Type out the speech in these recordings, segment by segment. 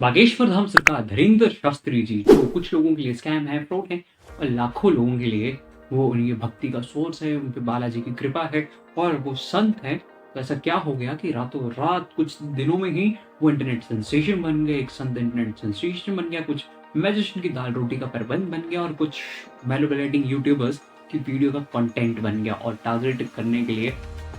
बागेश्वर धाम सरकार धीरेन्द्र शास्त्री जी जो कुछ लोगों के लिए स्कैम है, फ्रॉड है और लाखों लोगों के लिए वो उनकी भक्ति का सोर्स है, उन पे बालाजी की कृपा है और वो संत है। तो ऐसा क्या हो गया कि रातों रात कुछ दिनों में ही वो इंटरनेट सेंसेशन बन गए। एक संत इंटरनेट सेंसेशन बन गया, कुछ मैजिशियन की दाल रोटी का प्रबंध बन गया और कुछ मैनिपुलेटिंग यूट्यूबर्स की वीडियो का कंटेंट बन गया और टारगेट करने के लिए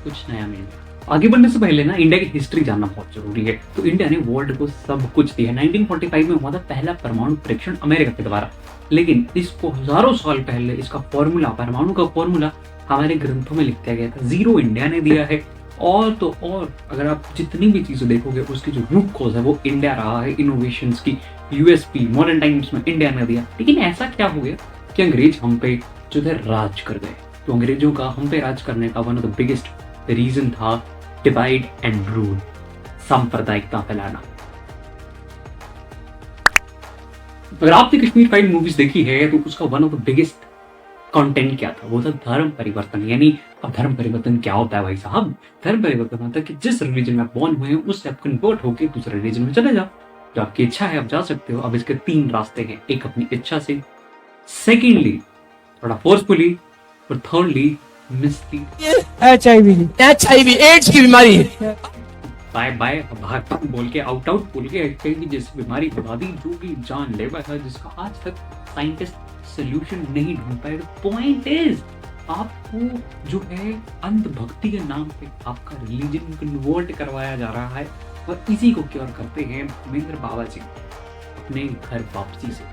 कुछ नया मिल गया। आगे बढ़ने से पहले ना इंडिया की हिस्ट्री जानना बहुत जरूरी है। तो इंडिया ने वर्ल्ड को सब कुछ दिया। 1945 में हुआ था पहला परमाणु परीक्षण अमेरिका के द्वारा, लेकिन इसको हजारों साल पहले इसका फॉर्मूला, परमाणु का फॉर्मूला हमारे ग्रंथों में लिख दिया गया था। जीरो इंडिया ने दिया है। और तो और अगर आप जितनी भी चीजें देखोगे उसकी जो रूट कॉज है वो इंडिया रहा है। इनोवेशंस की यूएसपी मॉडर्न टाइम्स में इंडिया ने दिया। लेकिन ऐसा क्या हो गया कि अंग्रेज हम पे जो थे राज कर गए। तो अंग्रेजों का हम पे राज करने का one of the biggest reason था डिवाइड एंड रूल, सांप्रदायिकता फैलाना। अगर आपने कश्मीर फाइल मूवीज देखी है तो उसका one of the biggest content क्या था, वो था धर्म परिवर्तन। यानी अब धर्म परिवर्तन क्या होता है भाई साहब? धर्म परिवर्तन होता है कि जिस रिलीजन में आप बॉर्न हुए हैं उससे आप कन्वर्ट होकर दूसरे रिलीजन में चले जाओ। जो आपकी इच्छा है आप जा सकते हो। अब इसके 3 रास्ते हैं। एक अपनी इच्छा से, सेकेंडली थोड़ा फोर्सफुली और थर्डली HIV एड्स की बीमारी है। बाय बाय भाग बोल के आउट बोल के HIV जैसी बीमारी बढ़ा दी जो कि जानलेवा है, जिसका आज तक साइंटिस्ट सोल्यूशन नहीं ढूंढ पाए। पॉइंट इज आपको जो है अंधभक्ति के नाम पे आपका रिलीजन कन्वर्ट करवाया जा रहा है और इसी को क्योर करते हैं महेंद्र बाबा जी अपने घर वापसी से।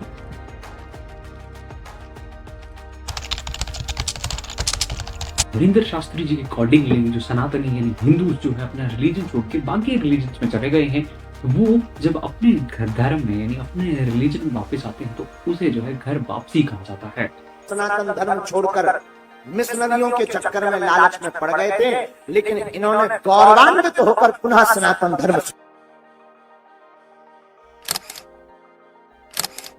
धीरेन्द्र शास्त्री जी के अकॉर्डिंगली जो सनातनी यानी हिंदू जो है अपना रिलीजन छोड़ के बाकी रिलीजन में चले गए हैं, वो जब अपने घर धर्म में यानी अपने रिलीजन में वापस आते हैं तो उसे जो है घर वापसी कहा जाता है। सनातन धर्म छोड़कर मिशनरियों के चक्कर में लालच में पड़ गए थे, लेकिन इन्होंने गौरवान्वित होकर पुनः सनातन धर्म।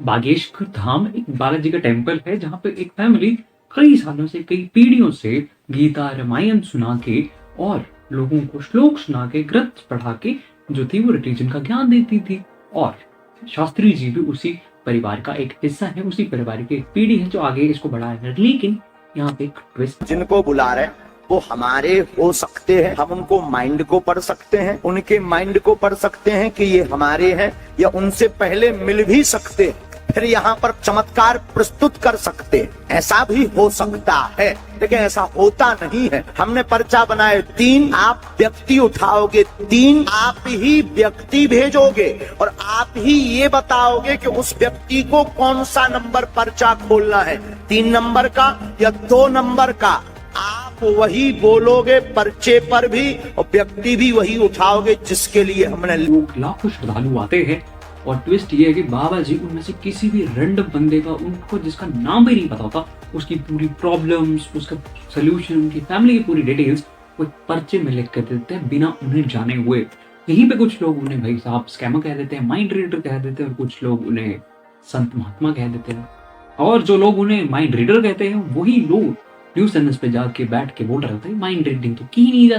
बागेश्वर धाम एक बालाजी का टेम्पल है जहाँ पे एक फैमिली कई सालों से, कई पीढ़ियों से गीता रामायण सुना के और लोगों को श्लोक सुना के, ग्रंथ पढ़ा के जो थी वो रिलीजन का ज्ञान देती थी। और शास्त्री जी भी उसी परिवार का एक हिस्सा है, उसी परिवार की एक पीढ़ी है जो आगे इसको बढ़ा है। लेकिन यहाँ पे एक ट्विस्ट, जिनको बुला रहे वो हमारे हो सकते हैं, हम उनको माइंड को पढ़ सकते हैं, उनके माइंड को पढ़ सकते हैं कि ये हमारे हैं, या उनसे पहले मिल भी सकते हैं, फिर यहाँ पर चमत्कार प्रस्तुत कर सकते हैं। ऐसा भी हो सकता है, लेकिन ऐसा होता नहीं है। हमने पर्चा बनाए 3, आप व्यक्ति उठाओगे 3, आप ही व्यक्ति भेजोगे और आप ही ये बताओगे कि उस व्यक्ति को कौन सा नंबर पर्चा खोलना है, 3 नंबर का या 2 नंबर का। आप वही बोलोगे पर्चे पर भी और व्यक्ति भी वही उठाओगे जिसके लिए हमने। लोग लाखों श्रद्धालु आते हैं और ट्विस्ट ये है कि बाबा जी उनमें से किसी भी रैंडम बंदे का, उनको जिसका नाम भी नहीं पता होता, उसकी पूरी प्रॉब्लम्स, उसका सोल्यूशन, उनकी फैमिली की पूरी डिटेल्स वो पर्चे में लिख कर देते हैं बिना उन्हें जाने हुए। यहीं पे कुछ लोग उन्हें भाई साहब स्कैमर कह देते हैं, माइंड रीडर कह देते हैं और कुछ लोग उन्हें संत महात्मा कह देते हैं। और जो लोग उन्हें माइंड रीडर कहते हैं वही लोग न्यूज चैनल्स पे जाके बैठ के बोल रहे होते हैं माइंड रीडिंग तो की नहीं जा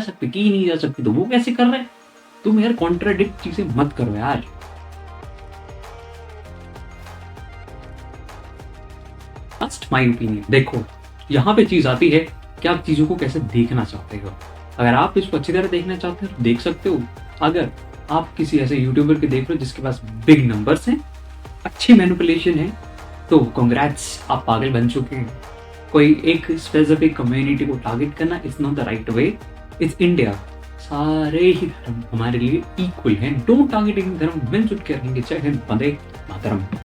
सकती, तो वो कैसे कर रहे हैं? तुम यार कॉन्ट्राडिक्ट चीजें मत करो यार। माय ओपिनियन, देखो यहाँ पे चीज आती है कि आप चीजों को कैसे देखना चाहते हो। अगर आप इसको अच्छी तरह देखना चाहते हो तो देख सकते हो। अगर आप किसी ऐसे यूट्यूबर के देख रहे हो जिसके पास बिग नंबर्स हैं, अच्छी मैनिपुलेशन है, तो कांग्रेट्स, आप पागल बन चुके हैं। कोई एक स्पेसिफिक कम्युनिटी को टारगेट करना is not the right way. It's India, सारे ही धर्म हमारे लिए इक्वल हैं। डोंट टारगेट इन धर्म, मिलजुल के रहेंगे। जय हिंद, वंदे मातरम।